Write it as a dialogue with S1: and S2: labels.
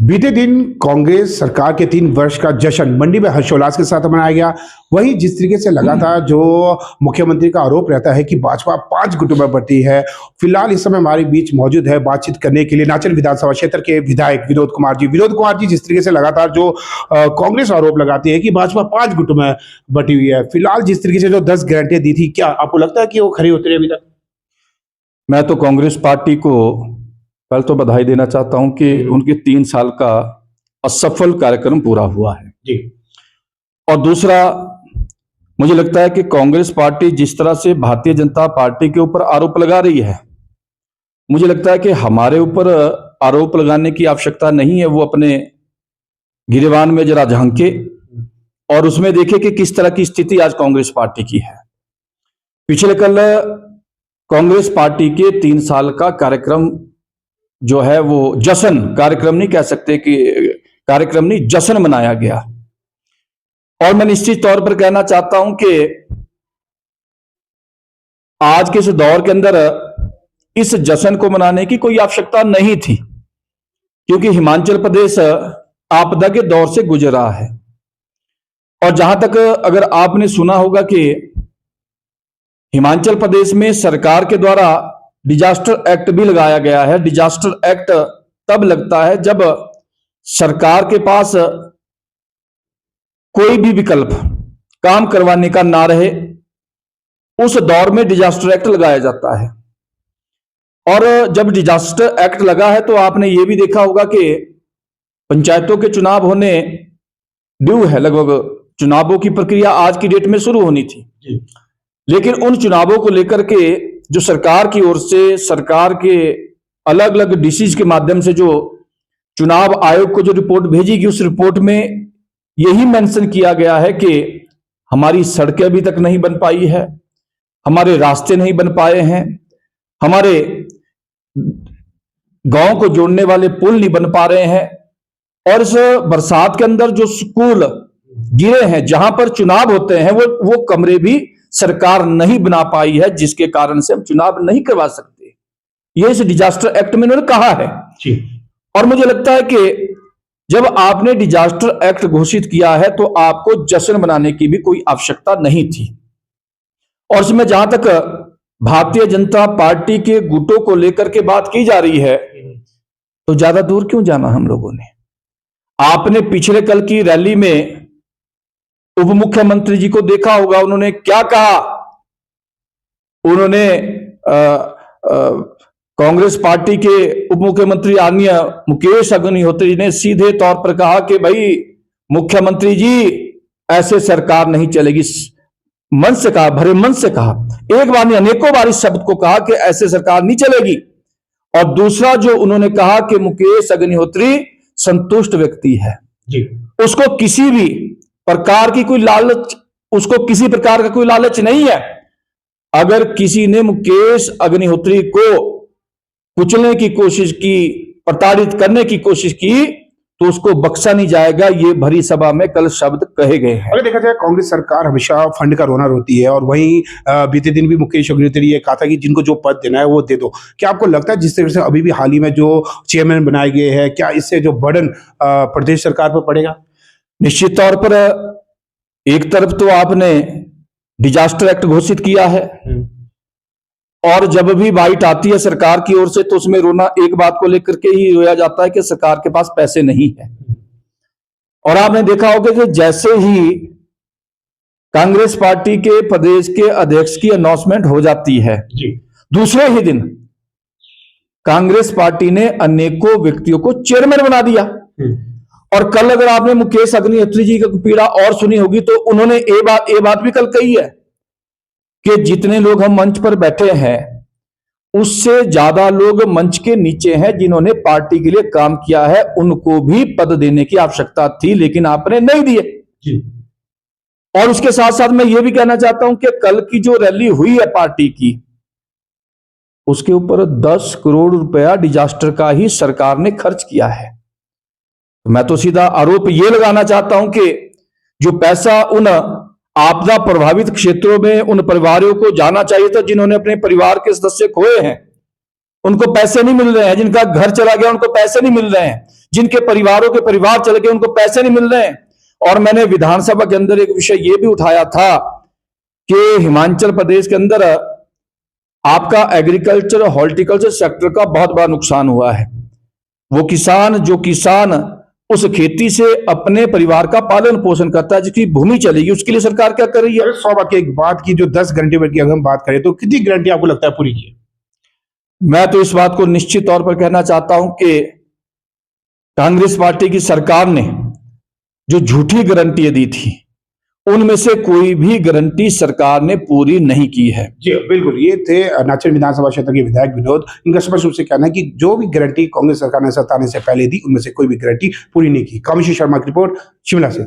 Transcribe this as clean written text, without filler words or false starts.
S1: बीते दिन कांग्रेस सरकार के 3 वर्ष का जश्न मंडी में हर्षोल्लास के साथ मनाया गया। वहीं जिस तरीके से लगा था, जो मुख्यमंत्री का आरोप रहता है कि भाजपा 5 गुटों में बटी है। फिलहाल इस समय हमारे बीच मौजूद है बातचीत करने के लिए नाचन विधानसभा क्षेत्र के विधायक विनोद कुमार जी। विनोद कुमार जी, जिस तरीके से लगातार जो कांग्रेस आरोप लगाती है कि भाजपा 5 गुटों में बटी हुई है, फिलहाल जिस तरीके से जो 10 गारंटियां दी थी, क्या आपको लगता है कि वो खरी उतरी अभी तक?
S2: मैं तो कांग्रेस पार्टी को पहले तो बधाई देना चाहता हूं कि उनके 3 साल का असफल कार्यक्रम पूरा हुआ है
S1: जी।
S2: और दूसरा, मुझे लगता है कि कांग्रेस पार्टी जिस तरह से भारतीय जनता पार्टी के ऊपर आरोप लगा रही है, मुझे लगता है कि हमारे ऊपर आरोप लगाने की आवश्यकता नहीं है। वो अपने गिरेबान में जरा झांके और उसमें देखे कि किस तरह की स्थिति आज कांग्रेस पार्टी की है। पिछले कल कांग्रेस पार्टी के 3 साल का कार्यक्रम जो है वो जश्न, कार्यक्रम नहीं कह सकते कि कार्यक्रम नहीं, जश्न मनाया गया। और मैं निश्चित तौर पर कहना चाहता हूं कि आज के इस दौर के अंदर इस जश्न को मनाने की कोई आवश्यकता नहीं थी, क्योंकि हिमाचल प्रदेश आपदा के दौर से गुजर रहा है। और जहां तक अगर आपने सुना होगा कि हिमाचल प्रदेश में सरकार के द्वारा डिजास्टर एक्ट भी लगाया गया है। डिजास्टर एक्ट तब लगता है जब सरकार के पास कोई भी विकल्प काम करवाने का ना रहे, उस दौर में डिजास्टर एक्ट लगाया जाता है। और जब डिजास्टर एक्ट लगा है तो आपने ये भी देखा होगा कि पंचायतों के चुनाव होने ड्यू है, लगभग चुनावों की प्रक्रिया आज की डेट में शुरू होनी थी। लेकिन उन चुनावों को लेकर के जो सरकार की ओर से, सरकार के अलग अलग डीसीज के माध्यम से जो चुनाव आयोग को जो रिपोर्ट भेजी गई, उस रिपोर्ट में यही मेंशन किया गया है कि हमारी सड़कें अभी तक नहीं बन पाई है, हमारे रास्ते नहीं बन पाए हैं, हमारे गांव को जोड़ने वाले पुल नहीं बन पा रहे हैं। और इस बरसात के अंदर जो स्कूल गिरे हैं, जहां पर चुनाव होते हैं, वो कमरे भी सरकार नहीं बना पाई है, जिसके कारण से हम चुनाव नहीं करवा सकते। ये इस डिजास्टर एक्ट में उन्होंने कहा है
S1: जी। और
S2: मुझे लगता है कि जब आपने डिजास्टर एक्ट घोषित किया है तो आपको जश्न मनाने की भी कोई आवश्यकता नहीं थी। और इसमें जहां तक भारतीय जनता पार्टी के गुटों को लेकर के बात की जा रही है, तो ज्यादा दूर क्यों जाना हम लोगों ने। आपने पिछले कल की रैली में उप मुख्यमंत्री जी को देखा होगा, उन्होंने क्या कहा। उन्होंने कांग्रेस पार्टी के उप मुख्यमंत्री आदरणीय मुकेश अग्निहोत्री ने सीधे तौर पर कहा कि भाई मुख्यमंत्री जी, ऐसे सरकार नहीं चलेगी। मन से कहा, भरे मन से कहा, एक बार नहीं अनेकों बार इस शब्द को कहा कि ऐसे सरकार नहीं चलेगी। और दूसरा जो उन्होंने कहा कि मुकेश अग्निहोत्री संतुष्ट व्यक्ति है
S1: जी।
S2: उसको किसी भी प्रकार की कोई लालच, उसको किसी प्रकार का कोई लालच नहीं है। अगर किसी ने मुकेश अग्निहोत्री को कुचलने की कोशिश की, प्रताड़ित करने की कोशिश की, तो उसको बख्शा नहीं जाएगा। ये भरी सभा में कल शब्द कहे गए हैं।
S1: अगर देखा जाए, कांग्रेस सरकार हमेशा फंड का रोना रोती है, और वहीं बीते दिन भी मुकेश अग्निहोत्री ये कहा था कि जिनको जो पद देना है वो दे दो। क्या आपको लगता है जिस तरह से अभी भी हाल ही में जो चेयरमैन बनाए गए हैं, क्या इससे जो बर्डन प्रदेश सरकार पर पड़ेगा?
S2: निश्चित तौर पर एक तरफ तो आपने डिजास्टर एक्ट घोषित किया है, और जब भी बाइट आती है सरकार की ओर से तो उसमें रोना एक बात को लेकर के ही रोया जाता है कि सरकार के पास पैसे नहीं है। और आपने देखा होगा कि जैसे ही कांग्रेस पार्टी के प्रदेश के अध्यक्ष की अनाउंसमेंट हो जाती है
S1: जी,
S2: दूसरे ही दिन कांग्रेस पार्टी ने अनेकों व्यक्तियों को चेयरमैन बना दिया। और कल अगर आपने मुकेश अग्निहोत्री जी की पीड़ा और सुनी होगी तो उन्होंने ये बात भी कल कही है कि जितने लोग हम मंच पर बैठे हैं उससे ज्यादा लोग मंच के नीचे हैं जिन्होंने पार्टी के लिए काम किया है, उनको भी पद देने की आवश्यकता थी, लेकिन आपने नहीं दिए। और उसके साथ साथ मैं ये भी कहना चाहता हूं कि कल की जो रैली हुई है पार्टी की, उसके ऊपर 10 करोड़ रुपया डिजास्टर का ही सरकार ने खर्च किया है। मैं तो सीधा आरोप ये लगाना चाहता हूं कि जो पैसा उन आपदा प्रभावित क्षेत्रों में उन परिवारों को जाना चाहिए था जिन्होंने अपने परिवार के सदस्य खोए हैं, उनको पैसे नहीं मिल रहे हैं। जिनका घर चला गया उनको पैसे नहीं मिल रहे हैं। जिनके परिवारों के परिवार चले गए, उनको पैसे नहीं मिल रहे हैं। और मैंने विधानसभा के अंदर एक विषय यह भी उठाया था कि हिमाचल प्रदेश के अंदर आपका एग्रीकल्चर हॉर्टिकल्चर सेक्टर का बहुत बड़ा नुकसान हुआ है। वो किसान जो किसान उस खेती से अपने परिवार का पालन पोषण करता है, जिसकी भूमि चलेगी, उसके लिए सरकार क्या कर रही है?
S1: 100 बात की एक बात की जो 10 गारंटी की अगर हम बात करें तो कितनी गारंटी आपको लगता है पूरी की है?
S2: मैं तो इस बात को निश्चित तौर पर कहना चाहता हूं कि कांग्रेस पार्टी की सरकार ने जो झूठी गारंटी दी थी, उनमें से कोई भी गारंटी सरकार ने पूरी नहीं की है।
S1: जी बिल्कुल, ये थे नाचन विधानसभा क्षेत्र के विधायक विनोद। इनका स्पष्ट रूप से कहना है कि जो भी गारंटी कांग्रेस सरकार ने सत्ता आने से पहले दी, उनमें से कोई भी गारंटी पूरी नहीं की। कामेशी शर्मा की रिपोर्ट शिमला से।